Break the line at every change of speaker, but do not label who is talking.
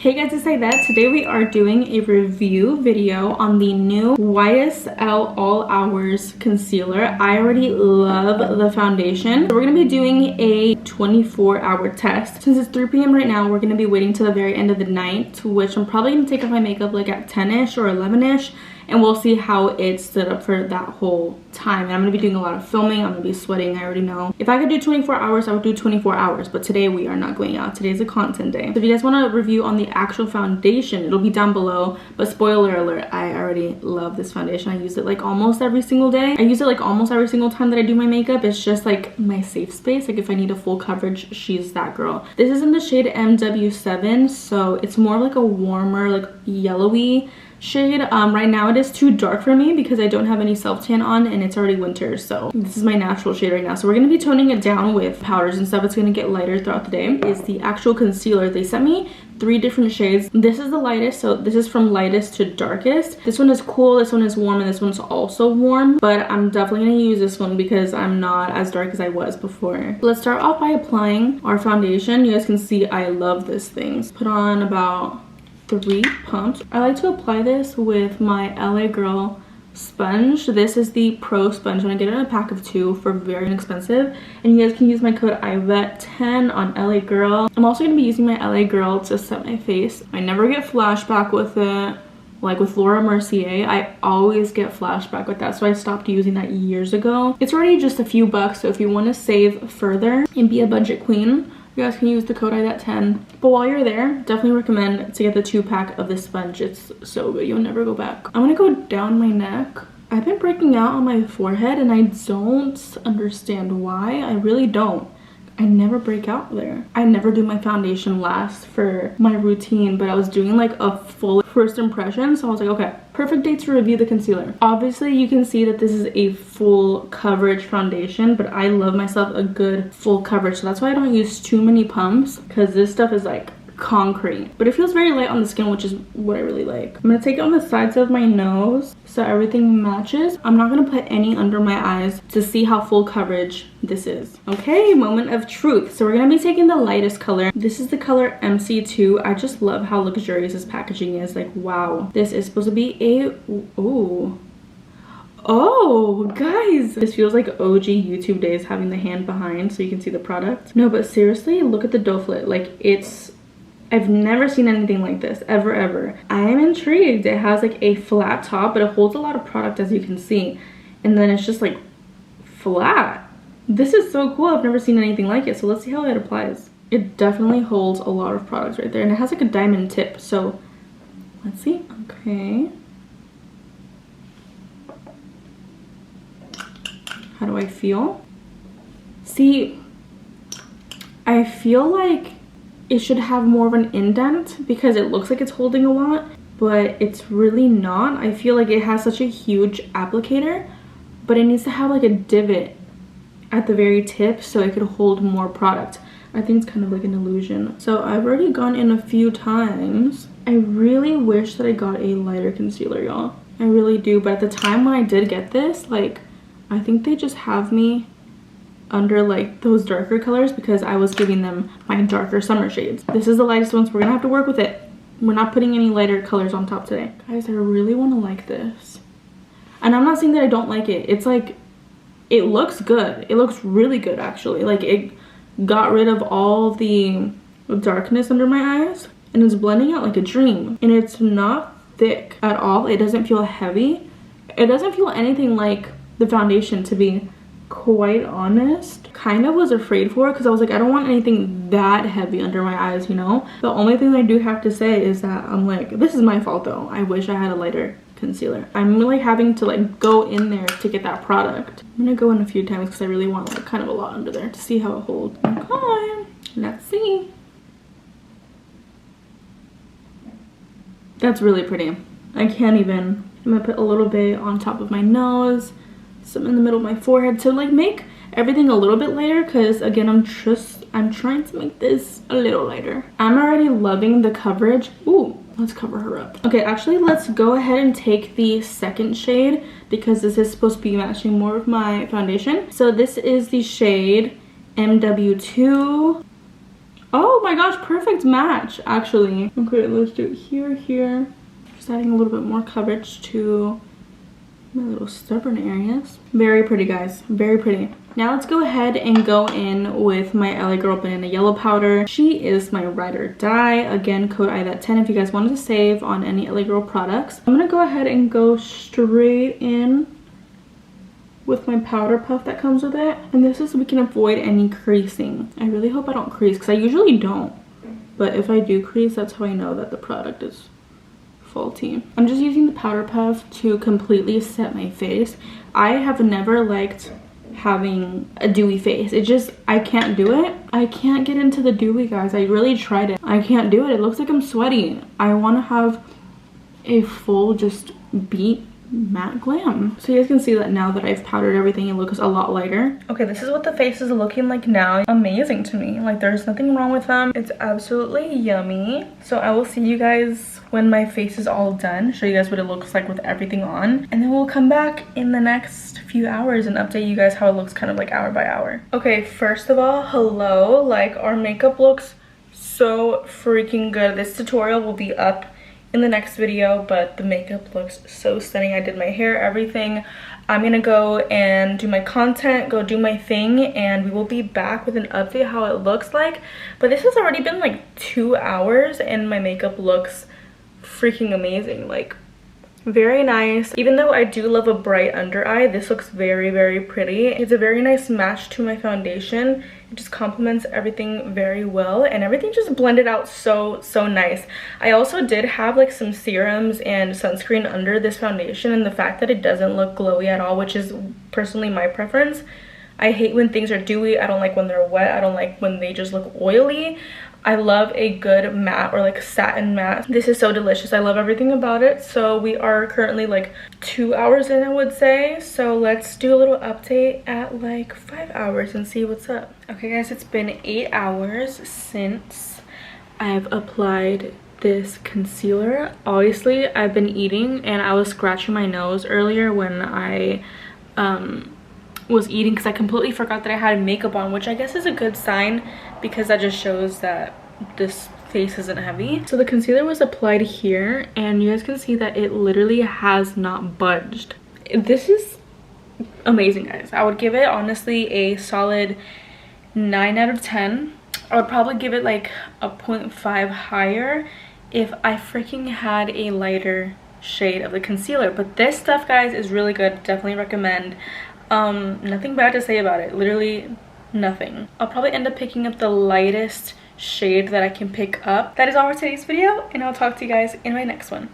Hey guys, it's Aidette. Today we are doing a review video on the new YSL All Hours concealer. I already love the foundation. We're going to be doing a 24-hour test. Since it's 3 p.m. right now, we're going to be waiting till the very end of the night, which I'm probably going to take off my makeup like at 10ish or 11ish. And we'll see how it stood up for that whole time. And I'm gonna be doing a lot of filming. I'm gonna be sweating, I already know. If I could do 24 hours, I would do 24 hours. But today we are not going out. Today's a content day. So if you guys want a review on the actual foundation, it'll be down below. But spoiler alert, I already love this foundation. I use it like almost every single day. I use it like almost every single time that I do my makeup. It's just like my safe space. Like if I need a full coverage, she's that girl. This is in the shade MW7. So it's more like a warmer, like yellowy shade. Right now it is too dark for me because I don't have any self tan on and it's already winter, so this is my natural shade right now. So we're going to be toning it down with powders and stuff. It's going to get lighter throughout the day. Is the actual concealer. They sent me 3 different shades. This is the lightest, so this is from lightest to darkest. This one is cool, this one is warm, and this one's also warm, but I'm definitely going to use this one because I'm not as dark as I was before. Let's start off by applying our foundation. You guys can see I love this thing. Put on about 3 pumps. I like to apply this with my LA Girl sponge. This is the Pro sponge and I get it in a pack of 2 for very inexpensive. And you guys can use my code Aidette10 on LA Girl. I'm also going to be using my LA Girl to set my face. I never get flashback with it. Like with Laura Mercier, I always get flashback with that, so I stopped using that years ago. It's already just a few bucks, so if you want to save further and be a budget queen, you guys can use the code Aidette10. But while you're there, definitely recommend to get the 2-pack of this sponge. It's so good, you'll never go back. I'm gonna go down my neck. I've been breaking out on my forehead and I don't understand why. I really don't. I never break out there. I never do my foundation last for my routine, but I was doing like a full first impression, so I was like, okay, perfect day to review the concealer. Obviously you can see that this is a full coverage foundation, but I love myself a good full coverage, so that's why I don't use too many pumps, because this stuff is like concrete, but it feels very light on the skin, which is what I really like. I'm gonna take it on the sides of my nose so everything matches. I'm not gonna put any under my eyes to see how full coverage this is. Okay, moment of truth. So we're gonna be taking the lightest color. This is the color MC2. I just love how luxurious this packaging is. Like, wow, this is supposed to be a oh guys, this feels like OG YouTube days, having the hand behind so you can see the product. No, but seriously, look at the doe-foot. Like, I've never seen anything like this, ever. I am intrigued. It has like a flat top, but it holds a lot of product, as you can see. And then it's just like flat. This is so cool. I've never seen anything like it. So let's see how it applies. It definitely holds a lot of products right there. And it has like a diamond tip. So let's see. Okay. How do I feel? See, I feel like it should have more of an indent because it looks like it's holding a lot, but it's really not. I feel like it has such a huge applicator, but it needs to have like a divot at the very tip so it could hold more product. I think it's kind of like an illusion. So I've already gone in a few times. I really wish that I got a lighter concealer, y'all. I really do, but at the time when I did get this, like, I think they just have me under like those darker colors because I was giving them my darker summer shades. This is the lightest one, so we're gonna have to work with it. We're not putting any lighter colors on top today. Guys, I really want to like this. And I'm not saying that I don't like it. It's like, it looks good. It looks really good, actually. Like, it got rid of all the darkness under my eyes and it's blending out like a dream. And it's not thick at all. It doesn't feel heavy. It doesn't feel anything like the foundation, to be quite honest. Kind of was afraid for it because I was like, I don't want anything that heavy under my eyes, you know. The only thing I do have to say is that I'm like, this is my fault though. I wish I had a lighter concealer. I'm really having to like go in there to get that product. I'm gonna go in a few times because I really want like kind of a lot under there to see how it holds. Okay, let's see. That's really pretty. I can't even. I'm gonna put a little bit on top of my nose, some in the middle of my forehead to like make everything a little bit lighter, because again, I'm trying to make this a little lighter. I'm already loving the coverage. Ooh, let's cover her up. Okay, actually let's go ahead and take the second shade because this is supposed to be matching more of my foundation. So this is the shade MW2. Oh my gosh, perfect match, actually. Okay, let's do it here, here. Just adding a little bit more coverage to my little stubborn areas. Very pretty, guys, very pretty. Now let's go ahead and go in with my LA Girl Banana Yellow Powder. She is my ride or die. Again, code Aidette10 if you guys wanted to save on any LA Girl products. I'm gonna go ahead and go straight in with my powder puff that comes with it. And this is so we can avoid any creasing. I really hope I don't crease because I usually don't. But if I do crease, that's how I know that the product is faulty. I'm just using the powder puff to completely set my face. I have never liked having a dewy face. It just, I can't do it. I can't get into the dewy, guys. I really tried it. I can't do it. It looks like I'm sweaty. I want to have a full just beat matte glam. So you guys can see that now that I've powdered everything, it looks a lot lighter. Okay, this is what the face is looking like now. Amazing to me. Like, there's nothing wrong with them. It's absolutely yummy. So I will see you guys when my face is all done, show you guys what it looks like with everything on, and then we'll come back in the next few hours and update you guys how it looks kind of like hour by hour. Okay, first of all, hello. Like, our makeup looks so freaking good. This tutorial will be up in the next video, but the makeup looks so stunning. I did my hair, everything. I'm gonna go and do my content, go do my thing, and we will be back with an update how it looks like. But this has already been like 2 hours and my makeup looks freaking amazing. Like, very nice. Even though I do love a bright under eye, this looks very, very pretty. It's a very nice match to my foundation. It just complements everything very well, and everything just blended out so nice. I also did have like some serums and sunscreen under this foundation, and the fact that it doesn't look glowy at all, which is personally my preference. I hate when things are dewy. I don't like when they're wet. I don't like when they just look oily. I love a good matte or like satin matte. This is so delicious. I love everything about it. So we are currently like 2 hours in, I would say. So let's do a little update at like 5 hours and see what's up. Okay guys, it's been 8 hours since I've applied this concealer. Obviously, I've been eating and I was scratching my nose earlier when I was eating because I completely forgot that I had makeup on, which I guess is a good sign because that just shows that this face isn't heavy. So the concealer was applied here and you guys can see that it literally has not budged. This is amazing, guys. I would give it honestly a solid 9 out of 10. I would probably give it like a 0.5 higher if I freaking had a lighter shade of the concealer. But this stuff, guys, is really good. Definitely recommend. Nothing bad to say about it, literally nothing. I'll probably end up picking up the lightest shade that I can pick up. That is all for today's video, and I'll talk to you guys in my next one.